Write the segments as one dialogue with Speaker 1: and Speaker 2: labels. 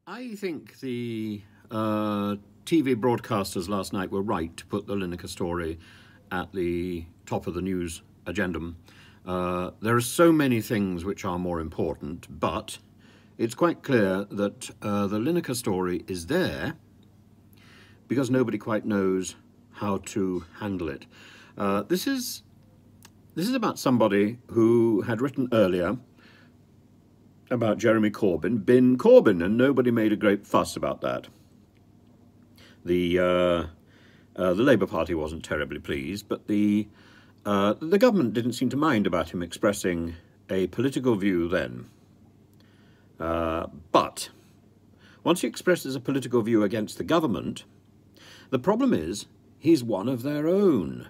Speaker 1: I think the TV broadcasters last night were right to put the Lineker story at the top of the news agenda. There are so many things which are more important, but it's quite clear that the Lineker story is there because nobody quite knows how to handle it. This is about somebody who had written earlier about Jeremy Corbyn, bin Corbyn, and nobody made a great fuss about that. The Labour Party wasn't terribly pleased, but the government didn't seem to mind about him expressing a political view then. But once he expresses a political view against the government, the problem is he's one of their own.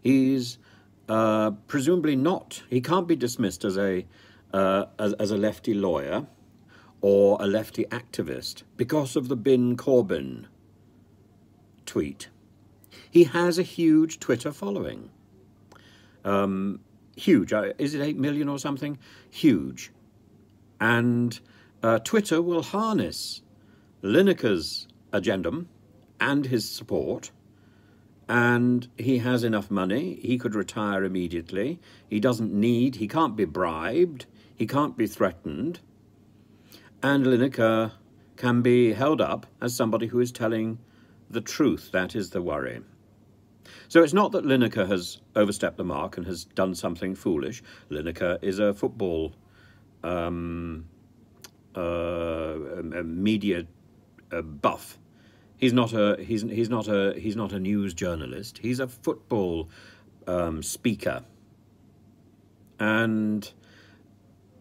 Speaker 1: He's presumably not. He can't be dismissed as a lefty lawyer or a lefty activist because of the bin Corbyn tweet. He has a huge Twitter following. Huge. Is it 8 million or something? Huge. And Twitter will harness Lineker's agenda and his support, and he has enough money. He could retire immediately. He can't be bribed. He can't be threatened. And Lineker can be held up as somebody who is telling the truth. That is the worry. So it's not that Lineker has overstepped the mark and has done something foolish. Lineker is a football media buff. He's not a news journalist. He's a football speaker. And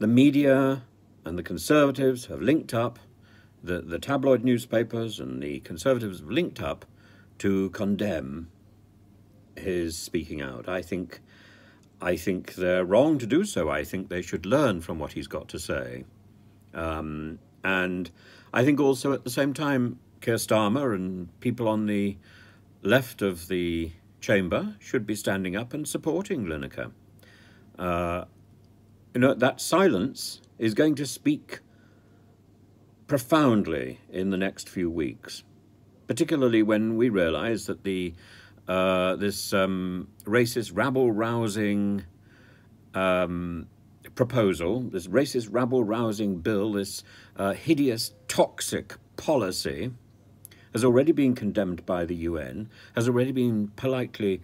Speaker 1: the media and the Conservatives have linked up, the tabloid newspapers and the Conservatives have linked up to condemn his speaking out. I think they're wrong to do so. I think they should learn from what he's got to say. And I think also at the same time, Keir Starmer and people on the left of the chamber should be standing up and supporting Lineker. That silence is going to speak profoundly in the next few weeks, particularly when we realise that this racist rabble-rousing proposal, this racist rabble-rousing bill, this hideous, toxic policy has already been condemned by the UN, has already been politely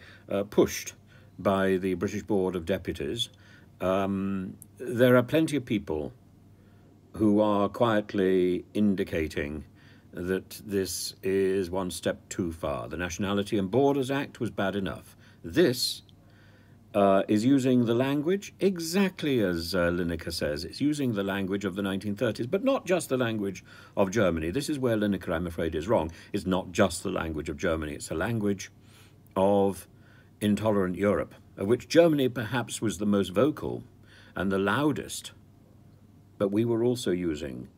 Speaker 1: pushed by the British Board of Deputies. There are plenty of people who are quietly indicating that this is one step too far. The Nationality and Borders Act was bad enough. This is using the language exactly as Lineker says. It's using the language of the 1930s, but not just the language of Germany. This is where Lineker, I'm afraid, is wrong. It's not just the language of Germany. It's the language of intolerant Europe, of which Germany perhaps was the most vocal and the loudest. But we were also using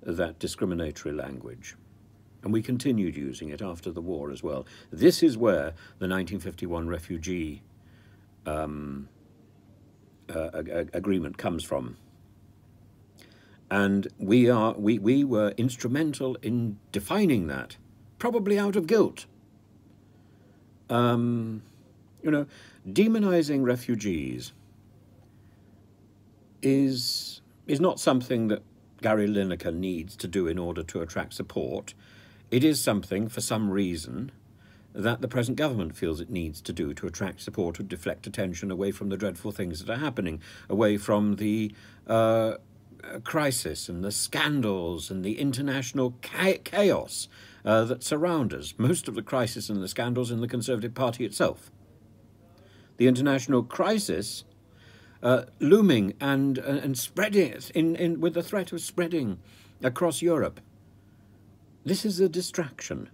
Speaker 1: that discriminatory language. And we continued using it after the war as well. This is where the 1951 refugee agreement comes from. And we were instrumental in defining that, probably out of guilt. Demonizing refugees is not something that Gary Lineker needs to do in order to attract support. It is something, for some reason, that the present government feels it needs to do to attract support, to deflect attention away from the dreadful things that are happening, away from the crisis and the scandals and the international chaos that surround us. Most of the crisis and the scandals in the Conservative Party itself. The international crisis looming and spreading with the threat of spreading across Europe. This is a distraction.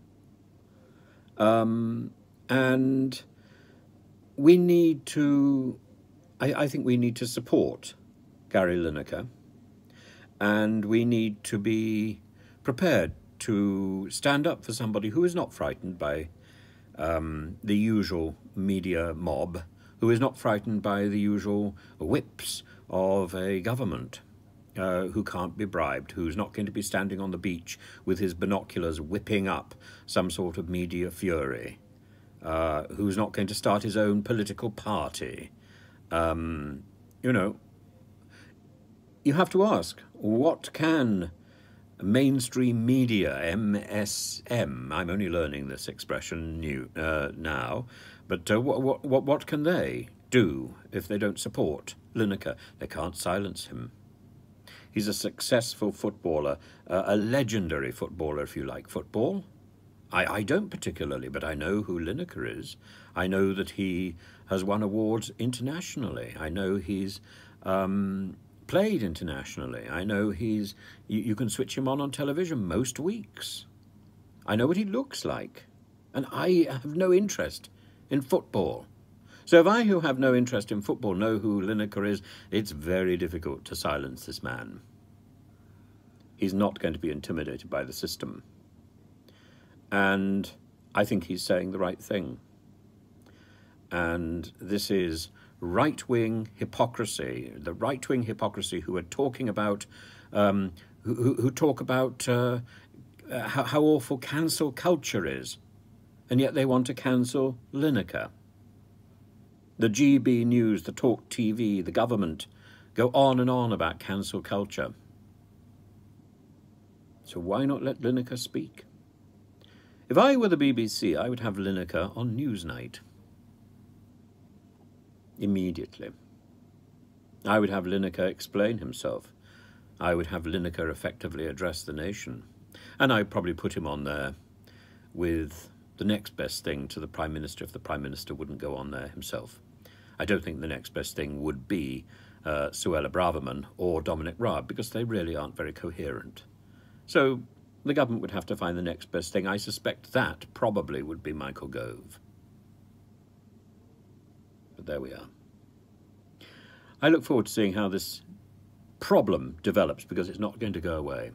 Speaker 1: And we need to, I think we need to support Gary Lineker, and we need to be prepared to stand up for somebody who is not frightened by the usual media mob, who is not frightened by the usual whips of a government. who can't be bribed, who's not going to be standing on the beach with his binoculars whipping up some sort of media fury, who's not going to start his own political party. You know, you have to ask, what can mainstream media, MSM, I'm only learning this expression now, but what can they do if they don't support Lineker? They can't silence him. He's a successful footballer, a legendary footballer, if you like football. I don't particularly, but I know who Lineker is. I know that he has won awards internationally. I know he's played internationally. I know you can switch him on television most weeks. I know what he looks like. And I have no interest in football. So if I, who have no interest in football, know who Lineker is, it's very difficult to silence this man. He's not going to be intimidated by the system. And I think he's saying the right thing. And this is right-wing hypocrisy, the right-wing hypocrisy who are talking about, who talk about how awful cancel culture is, and yet they want to cancel Lineker. The GB News, the Talk TV, the government go on and on about cancel culture. So why not let Lineker speak? If I were the BBC, I would have Lineker on Newsnight. Immediately. I would have Lineker explain himself. I would have Lineker effectively address the nation. And I'd probably put him on there with the next best thing to the Prime Minister if the Prime Minister wouldn't go on there himself. I don't think the next best thing would be Suella Braverman or Dominic Raab, because they really aren't very coherent. So the government would have to find the next best thing. I suspect that probably would be Michael Gove. But there we are. I look forward to seeing how this problem develops, because it's not going to go away.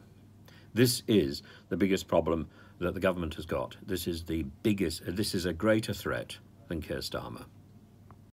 Speaker 1: This is the biggest problem that the government has got. This is the biggest, this is a greater threat than Keir Starmer.